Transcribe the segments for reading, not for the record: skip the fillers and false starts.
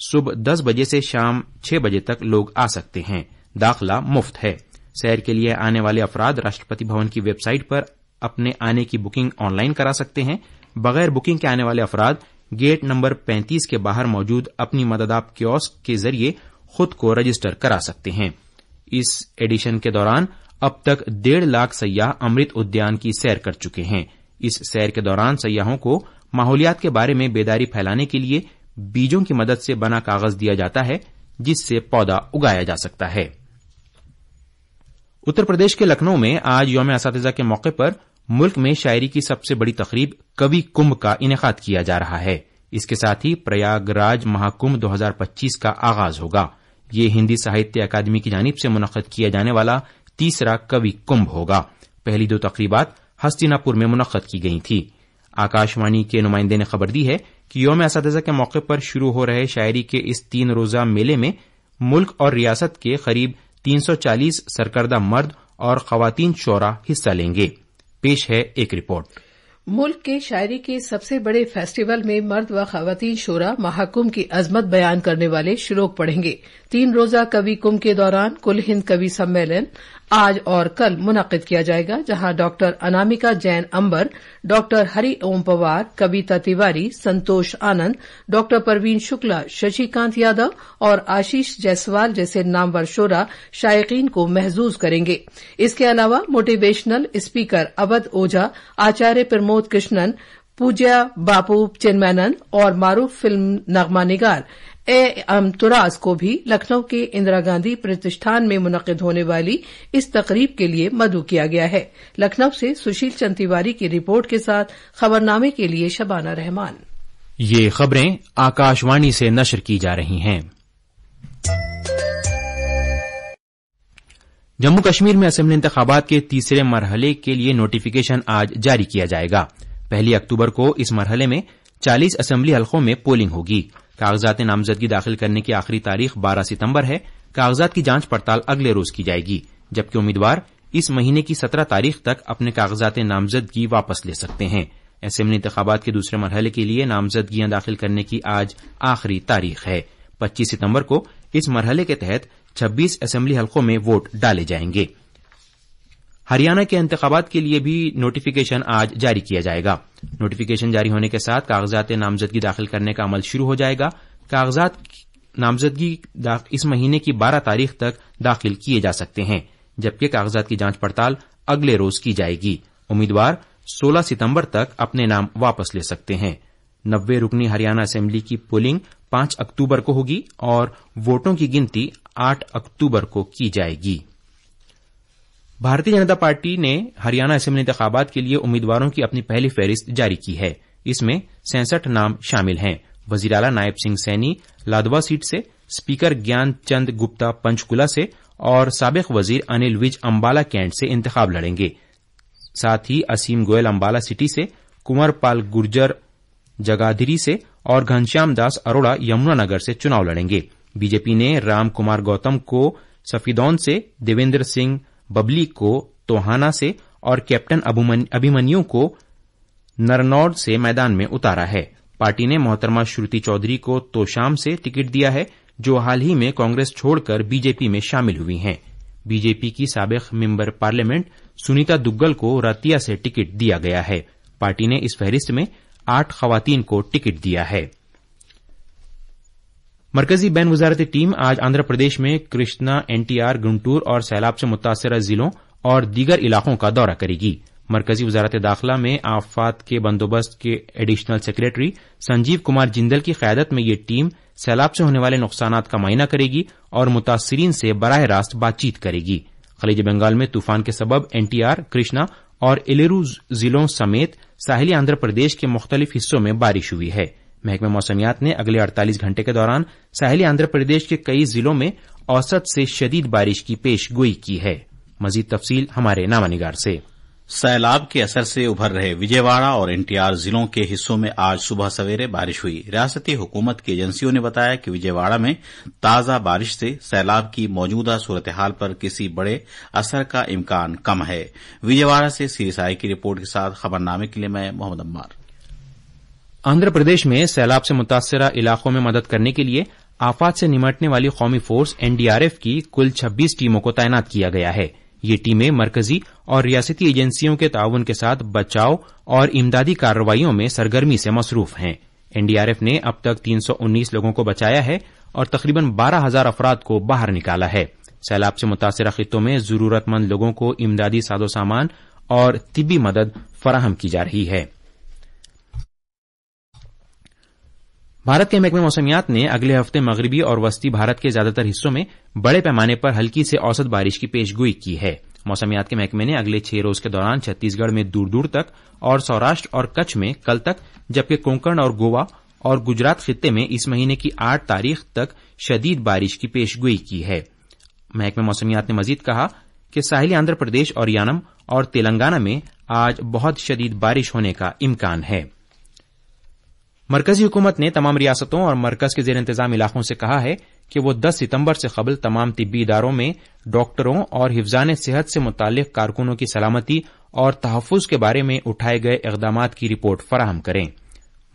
صبح 10 بجے سے شام 6 بجے تک لوگ آ سکتے ہیں۔ داخلہ مفت ہے۔ سیر کے لیے آنے والے افراد راشٹرپتی بھون کی ویب سائٹ پر اپنے آنے کی بکنگ آن لائن کرا سکتے ہیں۔ بغیر بکنگ کے آنے والے افراد گیٹ نمبر 35 کے باہر موجود اپنی مدداب کیوسک کے ذریعے خود کو رجسٹر کرا سکتے ہیں۔ اس ایڈیشن کے دوران اب تک 1.5 لاکھ سیاح امرت ادیان کی سیر کر چکے ہیں۔ اس سیر کے دوران سیاحوں کو ماحولیات کے بارے میں بیداری پھیلانے کے لیے بیجوں کی مدد سے بنا کاغذ دیا جاتا ہے جس سے پودا اگایا جا سکتا ہے۔ اتر پردیش کے لکھنؤ میں آج یوم اساتذہ کے موقع پر ملک میں شاعری کی سب سے بڑی تقریب کبھی کمبھ کا انعقاد کیا جا رہا ہے۔ اس کے ساتھ ہی پریاگ راج مہاکمبھ 2025 کا آغاز ہوگا۔ یہ ہندی ساہتیہ اکادمی کی جانب سے منعقد کیا جانے والا تیسرا کبھی کمبھ ہوگا۔ پہلی 2 تقریبات ہستینا پور میں منعقد کی گئی تھی۔ آکاش وانی کے نمائندے نے خبر دی ہے کہ یوم اساتذہ کے موقع پر شروع ہو رہے شاعری کے اس 3 روزہ میلے میں ملک اور ریاست کے قریب 340 سرکردہ مرد اور خواتین شعراء حصہ لیں گے۔ پیش ہے ایک رپورٹ۔ ملک کے شاعری کے سب سے بڑے فیسٹیول میں مرد و خواتین شعراء مہاکمبھ کی عظمت بیان کرنے والے شلوک پڑھیں گے۔ 3 روزہ کبھی کمبھ کے دوران کل ہند کبھی سمیلن آج اور کل منعقد کیا جائے گا، جہاں ڈاکٹر انامکا جین امبر، ڈاکٹر ہری اوم پوار، کویتا تیواری، سنتوش آنند، ڈاکٹر پروین شکلا، ششی کانت یادو اور آشیش جیسوال جیسے نامور شعراء شائقین کو محظوظ کریں گے۔ اس کے علاوہ موٹیویشنل اسپیکر اودھ اوجھا، آچاریہ پرمود کرشنن، پوجیا باپو چنمینند اور معروف فلم نغمہ نگار اے ایم تراز کو بھی لکھنؤ کے اندرا گاندھی پرتشٹھان میں منعقد ہونے والی اس تقریب کے لیے مدعو کیا گیا ہے۔ لکھنؤ سے سشیل چند تیواری کی رپورٹ کے ساتھ خبرنامے کے لیے شبانہ رحمان۔ یہ خبریں آکاش وانی سے نشر کی جا رہی ہیں۔ جموں کشمیر میں اسمبلی انتخابات کے تیسرے مرحلے کے لیے نوٹیفکیشن آج جاری کیا جائے گا۔ 1 اکتوبر کو اس مرحلے میں 40 اسمبلی حلقوں میں پولنگ ہوگی۔ کاغذات نامزدگی داخل کرنے کی آخری تاریخ 12 ستمبر ہے۔ کاغذات کی جانچ پڑتال اگلے روز کی جائے گی، جبکہ امیدوار اس مہینے کی 17 تاریخ تک اپنے کاغذات نامزدگی واپس لے سکتے ہیں۔ اسمبلی انتخابات کے دوسرے مرحلے کے لیے نامزدگیاں داخل کرنے کی آج آخری تاریخ ہے۔ 25 ستمبر کو اس مرحلے کے تحت 26 اسمبلی حلقوں میں ووٹ ڈالے جائیں گے۔ ہریانہ کے انتخابات کے لیے بھی نوٹیفکیشن آج جاری کیا جائے گا۔ نوٹیفکیشن جاری ہونے کے ساتھ کاغذات نامزدگی داخل کرنے کا عمل شروع ہو جائے گا۔ کاغذات نامزدگی اس مہینے کی 12 تاریخ تک داخل کیے جا سکتے ہیں، جبکہ کاغذات کی جانچ پڑتال اگلے روز کی جائے گی۔ امیدوار 16 ستمبر تک اپنے نام واپس لے سکتے ہیں۔ 90 رکنی ہریانہ اسمبلی کی پولنگ 5 اکتوبر کو ہوگی اور ووٹوں کی گنتی 8 اکتوبر کو کی جائے گی۔ بھارتیہ جنتا پارٹی نے ہریانہ اسمبلی انتخابات کے لیے امیدواروں کی اپنی پہلی فہرست جاری کی ہے۔ اس میں 66 نام شامل ہیں۔ وزیر اعلی نائب سنگھ سینی لادوا سیٹ سے، اسپیکر گیان چند گپتا پنچکولہ سے اور سابق وزیر انل وج امبالہ کینٹ سے انتخاب لڑیں گے۔ ساتھ ہی اسیم گوئل امبالہ سٹی سے، کنور پال گرجر جگادری سے اور گھنشیام داس اروڑا یمنا نگر سے چناؤ لڑیں گے۔ بی جے پی نے رام کمار گوتم کو سفیدون سے، دیویندر سنگھ ببلی کو توہانہ سے اور کیپٹن ابھیمنیو کو نرنوڈ سے میدان میں اتارا ہے۔ پارٹی نے محترمہ شروتی چودھری کو توشام سے ٹکٹ دیا ہے، جو حال ہی میں کانگریس چھوڑ کر بی جے پی میں شامل ہوئی ہیں۔ بی جے پی کی سابق ممبر پارلیمنٹ سنیتا دگل کو رتیا سے ٹکٹ دیا گیا ہے۔ پارٹی نے اس فہرست میں 8 خواتین کو ٹکٹ دیا ہے۔ مرکزی بین وزارتی ٹیم آج آندھرا پردیش میں Krishna, N T R, Guntur اور سیلاب سے متاثرہ ضلعوں اور دیگر علاقوں کا دورہ کرے گی۔ مرکزی وزارت داخلہ میں آفات کے بندوبست کے ایڈیشنل سیکریٹری سنجیو کمار جندل کی قیادت میں یہ ٹیم سیلاب سے ہونے والے نقصانات کا معائنہ کرے گی اور متاثرین سے براہ راست بات چیت کرے گی۔ خلیج بنگال میں طوفان کے سبب این ٹی آر، کرشنا اور ایلیرو ضلعوں سمیت ساحلی آندھرا پردیش کے مختلف حصوں میں بارش ہوئی ہے۔ محکمہ موسمیات نے اگلے 48 گھنٹے کے دوران ساحلی آندھرا پردیش کے کئی ضلعوں میں اوسط سے شدید بارش کی پیش گوئی کی ہے۔ مزید تفصیل ہمارے نامہ نگار سے۔ سیلاب کے اثر سے ابھر رہے وجے واڑہ اور این ٹی آر ضلعوں کے حصوں میں آج صبح سویرے بارش ہوئی۔ ریاستی حکومت کی ایجنسیوں نے بتایا کہ وجے واڑہ میں تازہ بارش سے سیلاب کی موجودہ صورتحال پر کسی بڑے اثر کا امکان کم ہے۔ وجے واڑہ سے سری سائی کی رپورٹ کے ساتھ خبرنامے کے لیے میں محمد عمار۔ آندھرا پردیش میں سیلاب سے متاثرہ علاقوں میں مدد کرنے کے لیے آفات سے نمٹنے والی قومی فورس NDRF کی کل 26 ٹیموں کو تعینات کیا گیا ہے۔ یہ ٹیمیں مرکزی اور ریاستی ایجنسیوں کے تعاون کے ساتھ بچاؤ اور امدادی کارروائیوں میں سرگرمی سے مصروف ہیں۔ NDRF نے اب تک 319 لوگوں کو بچایا ہے اور تقریباً 12,000 افراد کو باہر نکالا ہے۔ سیلاب سے متاثرہ خطوں میں ضرورت مند لوگوں کو امدادی سازوسامان اور طبی مدد فراہم کی جا رہی ہے۔ بھارت کے محکمہ موسمیات نے اگلے ہفتے مغربی اور وسطی بھارت کے زیادہ تر حصوں میں بڑے پیمانے پر ہلکی سے اوسط بارش کی پیش گوئی کی ہے۔ موسمیات کے محکمے نے اگلے 6 روز کے دوران چھتیس گڑھ میں دور دور تک اور سوراشٹر اور کچھ میں کل تک، جبکہ کونکن اور گوا اور گجرات خطے میں اس مہینے کی 8 تاریخ تک شدید بارش کی پیش گوئی کی ہے۔ محکمہ موسمیات نے مزید کہا کہ ساحلی آندھرا پردیش اور یانم اور تلنگانہ میں آج بہت شدید بارش ہونے کا امکان ہے۔ مرکزی حکومت نے تمام ریاستوں اور مرکز کے زیر انتظام علاقوں سے کہا ہے کہ وہ 10 ستمبر سے قبل تمام طبی اداروں میں ڈاکٹروں اور حفظان صحت سے متعلق کارکنوں کی سلامتی اور تحفظ کے بارے میں اٹھائے گئے اقدامات کی رپورٹ فراہم کریں۔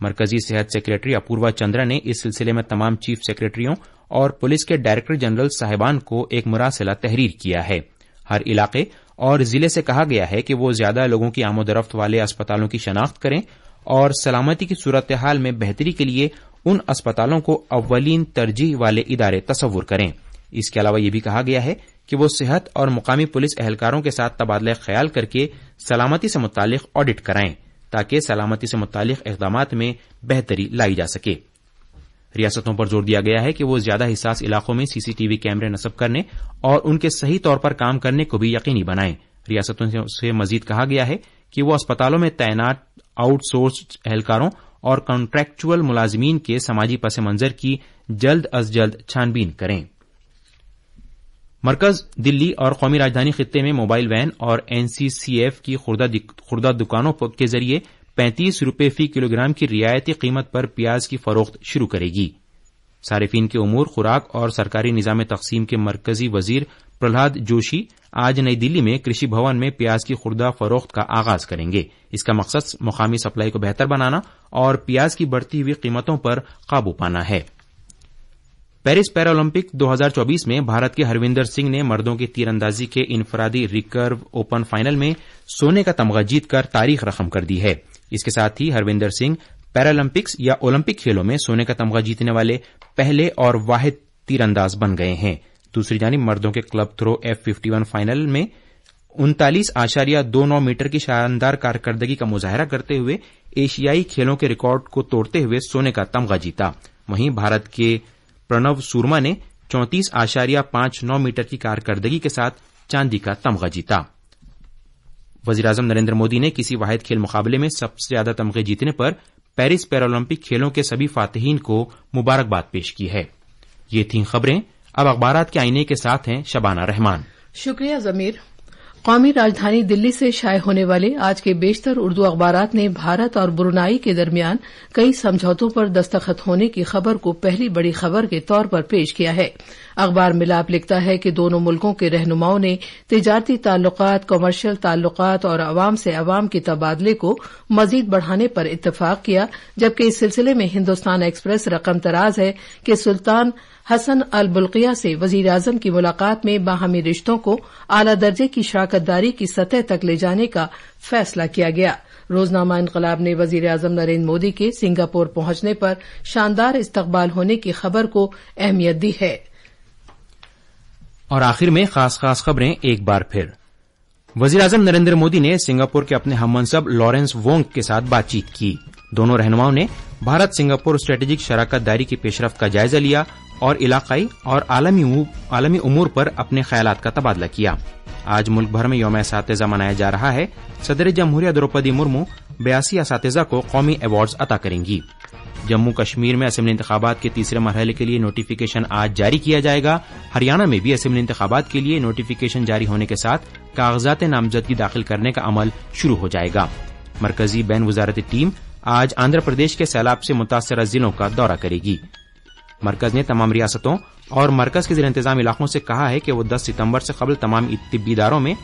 مرکزی صحت سیکریٹری اپوروا چندرا نے اس سلسلے میں تمام چیف سیکریٹریوں اور پولیس کے ڈائریکٹر جنرل صاحبان کو ایک مراسلہ تحریر کیا ہے۔ ہر علاقے اور ضلع سے کہا گیا ہے کہ وہ زیادہ لوگوں کی آمد و رفت والے اسپتالوں کی شناخت کریں اور سلامتی کی صورتحال میں بہتری کے لیے ان اسپتالوں کو اولین ترجیح والے ادارے تصور کریں۔ اس کے علاوہ یہ بھی کہا گیا ہے کہ وہ صحت اور مقامی پولیس اہلکاروں کے ساتھ تبادلہ خیال کر کے سلامتی سے متعلق آڈٹ کرائیں تاکہ سلامتی سے متعلق اقدامات میں بہتری لائی جا سکے۔ ریاستوں پر زور دیا گیا ہے کہ وہ زیادہ حساس علاقوں میں CCTV کیمرے نصب کرنے اور ان کے صحیح طور پر کام کرنے کو بھی یقینی بنائیں۔ ریاستوں سے مزید کہا گیا ہے کہ وہ اسپتالوں میں تعینات آؤٹ سورس اہلکاروں اور کانٹریکچول ملازمین کے سماجی پس منظر کی جلد از جلد چھان بین کریں۔ مرکز دلی اور قومی راجدھانی خطے میں موبائل وین اور NCCF کی خوردہ دکانوں کے ذریعے 35 روپے فی کلو گرام کی رعایتی قیمت پر پیاز کی فروخت شروع کرے گی۔ صارفین کے امور، خوراک اور سرکاری نظام تقسیم کے مرکزی وزیر پرہلاد جوشی آج نئی دلی میں کرشی بھون میں پیاز کی خوردہ فروخت کا آغاز کریں گے۔ اس کا مقصد مقامی سپلائی کو بہتر بنانا اور پیاز کی بڑھتی ہوئی قیمتوں پر قابو پانا ہے۔ پیرس پیرالمپک 2024 میں بھارت کے ہروندر سنگھ نے مردوں کی تیر اندازی کے انفرادی ریکرو اوپن فائنل میں سونے کا تمغہ جیت کر تاریخ رقم کر دی ہے۔ اس کے ساتھ ہی ہروندر سنگھ پیرالمپکس یا اولمپک کھیلوں میں سونے کا تمغہ جیتنے والے پہلے اور واحد تیر انداز بن گئے ہیں۔ دوسری جانب مردوں کے کلب تھرو F51 فائنل میں 39.29 میٹر کی شاندار کارکردگی کا مظاہرہ کرتے ہوئے ایشیائی کھیلوں کے ریکارڈ کو توڑتے ہوئے سونے کا تمغہ جیتا۔ وہیں بھارت کے پرنو سورما نے 34.59 میٹر کی کارکردگی کے ساتھ چاندی کا تمغہ جیتا۔ وزیراعظم نریندر مودی نے کسی واحد کھیل مقابلے میں سب سے زیادہ تمغے جیتنے پر پیرس پیرالمپک کھیلوں کے سبھی فاتحین کو مبارکباد پیش کی ہے۔ یہ تھیں خبریں۔ اب اخبارات کے آئینے کے ساتھ ہیں شبانہ رحمان۔ شکریہ ضمیر۔ قومی راجدھانی دلی سے شائع ہونے والے آج کے بیشتر اردو اخبارات نے بھارت اور برونائی کے درمیان کئی سمجھوتوں پر دستخط ہونے کی خبر کو پہلی بڑی خبر کے طور پر پیش کیا ہے۔ اخبار ملاپ لکھتا ہے کہ دونوں ملکوں کے رہنماؤں نے تجارتی تعلقات، کمرشل تعلقات اور عوام سے عوام کے تبادلے کو مزید بڑھانے پر اتفاق کیا، جبکہ اس سلسلے میں ہندوستان ایکسپریس رقم تراز ہے کہ سلطان حسن البلقیہ سے وزیر اعظم کی ملاقات میں باہمی رشتوں کو اعلی درجے کی شراکت داری کی سطح تک لے جانے کا فیصلہ کیا گیا۔ روزنامہ انقلاب نے وزیر اعظم نریندر مودی کے سنگاپور پہنچنے پر شاندار استقبال ہونے کی خبر کو اہمیت دی ہے۔ اور آخر میں خاص خبریں ایک بار پھر۔ وزیر اعظم نریندر مودی نے سنگاپور کے اپنے ہم منصب لارنس وونگ کے ساتھ بات چیت کی۔ دونوں رہنماؤں نے بھارت سنگاپور اسٹریٹجک شراکت داری کی پیش رفت کا جائزہ لیا اور علاقائی اور عالمی امور پر اپنے خیالات کا تبادلہ کیا۔ آج ملک بھر میں یوم اساتذہ منایا جا رہا ہے۔ صدر جمہوریہ دروپدی مرمو 82 اساتذہ کو قومی ایوارڈز عطا کریں گی۔ جموں کشمیر میں اسمبلی انتخابات کے تیسرے مرحلے کے لیے نوٹیفیکیشن آج جاری کیا جائے گا۔ ہریانہ میں بھی اسمبلی انتخابات کے لیے نوٹیفیکیشن جاری ہونے کے ساتھ کاغذات نامزدگی داخل کرنے کا عمل شروع ہو جائے گا۔ مرکزی بین وزارتی ٹیم آج آندھرا پردیش کے سیلاب سے متاثرہ ضلعوں کا دورہ کرے گی۔ مرکز نے تمام ریاستوں اور مرکز کے زیر انتظام علاقوں سے کہا ہے کہ وہ 10 ستمبر سے قبل تمام طبی اداروں میں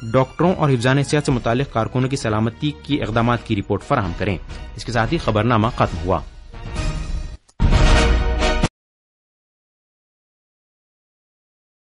ڈاکٹروں اور حفظان صحت سے متعلق کارکنوں کی سلامتی کی اقدامات کی رپورٹ فراہم کریں۔ اس کے ساتھ ہی خبرنامہ ختم ہوا۔